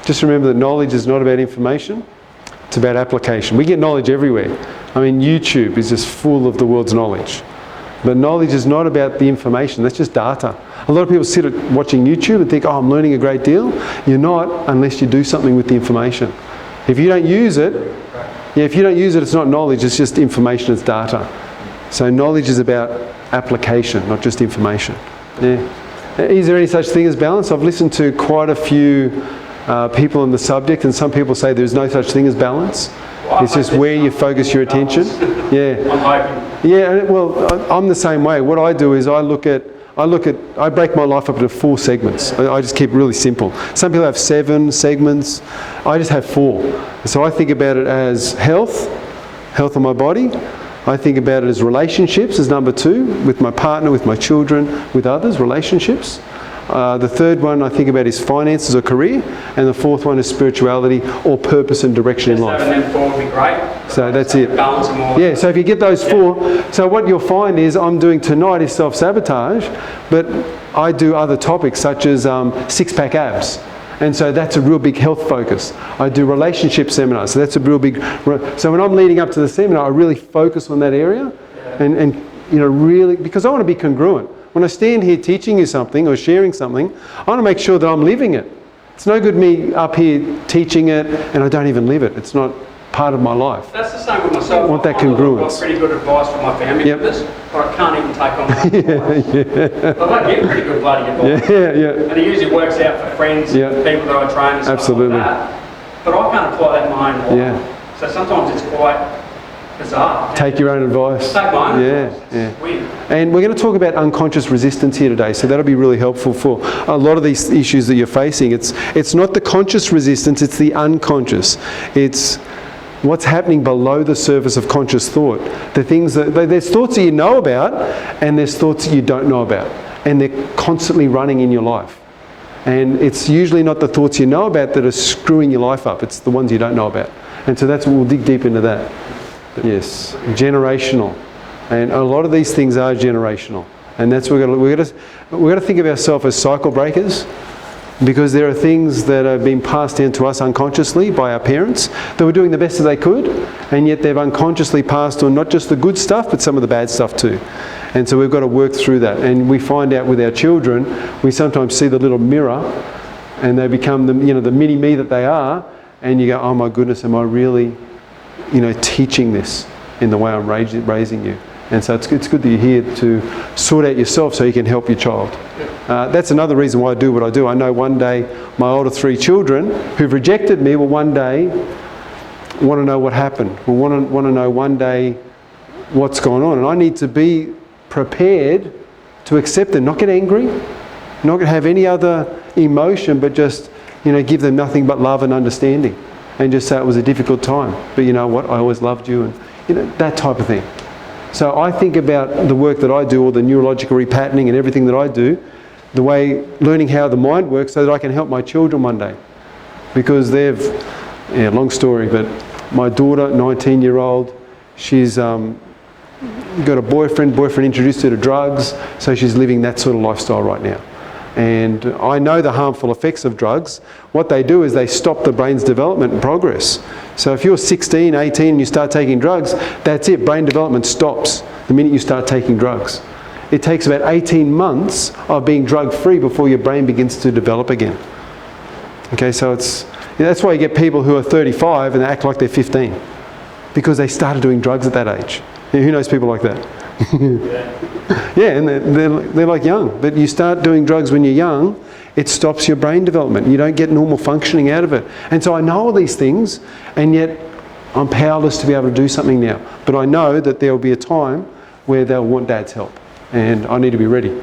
Just remember that knowledge is not about information, it's about application. We get knowledge everywhere. I mean, YouTube is just full of the world's knowledge. But knowledge is not about the information, that's just data. A lot of people sit watching YouTube and think, oh, I'm learning a great deal. You're not, unless you do something with the information. If you don't use it, if you don't use it, it's not knowledge, it's just information, it's data. So knowledge is about application, not just information. Yeah. Is there any such thing as balance? I've listened to quite a few people on the subject, and some people say there's no such thing as balance. It's just where you focus your attention. Yeah. Yeah, well, I'm the same way. What I do is I break my life up into 4 segments. I just keep it really simple. Some people have 7 segments. I just have 4. So I think about it as health of my body. I think about it as relationships as number 2, with my partner, with my children, with others, relationships. The third one I think about is finances or career, and the fourth one is spirituality or purpose and direction in life. Having them 4 would be great. So that's it. Balance them all. Yeah, so if you get those 4, so what you'll find is I'm doing tonight is self-sabotage, but I do other topics such as six-pack abs. And so that's a real big health focus. I do relationship seminars, so that's a real big... So when I'm leading up to the seminar, I really focus on that area and you know, really, because I want to be congruent. When I stand here teaching you something or sharing something, I want to make sure that I'm living it. It's no good me up here teaching it and I don't even live it. It's not part of my life. That's the same with myself. I want that congruence. I've got pretty good advice from my family for this, but I can't even take on that. But I get pretty good bloody advice. Yeah. And it usually works out for friends, people that I train and stuff Absolutely. like that. But I can't apply that in my own life. So sometimes it's quite bizarre. Take your own advice. Take my own advice. It's weird. And we're going to talk about unconscious resistance here today, so that'll be really helpful for a lot of these issues that you're facing. It's not the conscious resistance, it's the unconscious. It's what's happening below the surface of conscious thought. The things that, there's thoughts that you know about, and there's thoughts that you don't know about. And they're constantly running in your life. And it's usually not the thoughts you know about that are screwing your life up, it's the ones you don't know about. And so we'll dig deep into that. Yes, generational. And a lot of these things are generational. And that's what we're going to think of ourselves as cycle breakers, because there are things that have been passed down to us unconsciously by our parents that were doing the best that they could, and yet they've unconsciously passed on not just the good stuff, but some of the bad stuff too. And so we've got to work through that. And we find out with our children, we sometimes see the little mirror, and they become the mini me that they are, and you go, oh my goodness, am I really, teaching this in the way I'm raising you? And so it's good that you're here to sort out yourself so you can help your child. That's another reason why I do what I do. I know one day my older 3 children who've rejected me will one day want to know what happened. Will want to know one day what's going on. And I need to be prepared to accept them, not get angry, not have any other emotion, but just give them nothing but love and understanding, and just say it was a difficult time. But you know what? I always loved you, and that type of thing. So I think about the work that I do, or the neurological repatterning and everything that I do, the way, learning how the mind works so that I can help my children one day. Because long story, but my daughter, 19-year-old, she's got a boyfriend introduced her to drugs, so she's living that sort of lifestyle right now. And I know the harmful effects of drugs. What they do is they stop the brain's development and progress. So if you're 16, 18 and you start taking drugs, that's it, brain development stops the minute you start taking drugs. It takes about 18 months of being drug-free before your brain begins to develop again. Okay, so that's why you get people who are 35 and they act like they're 15. Because they started doing drugs at that age. Who knows people like that? Yeah, and they're like young. But you start doing drugs when you're young, it stops your brain development. You don't get normal functioning out of it. And so I know all these things, and yet I'm powerless to be able to do something now. But I know that there will be a time where they'll want Dad's help, and I need to be ready.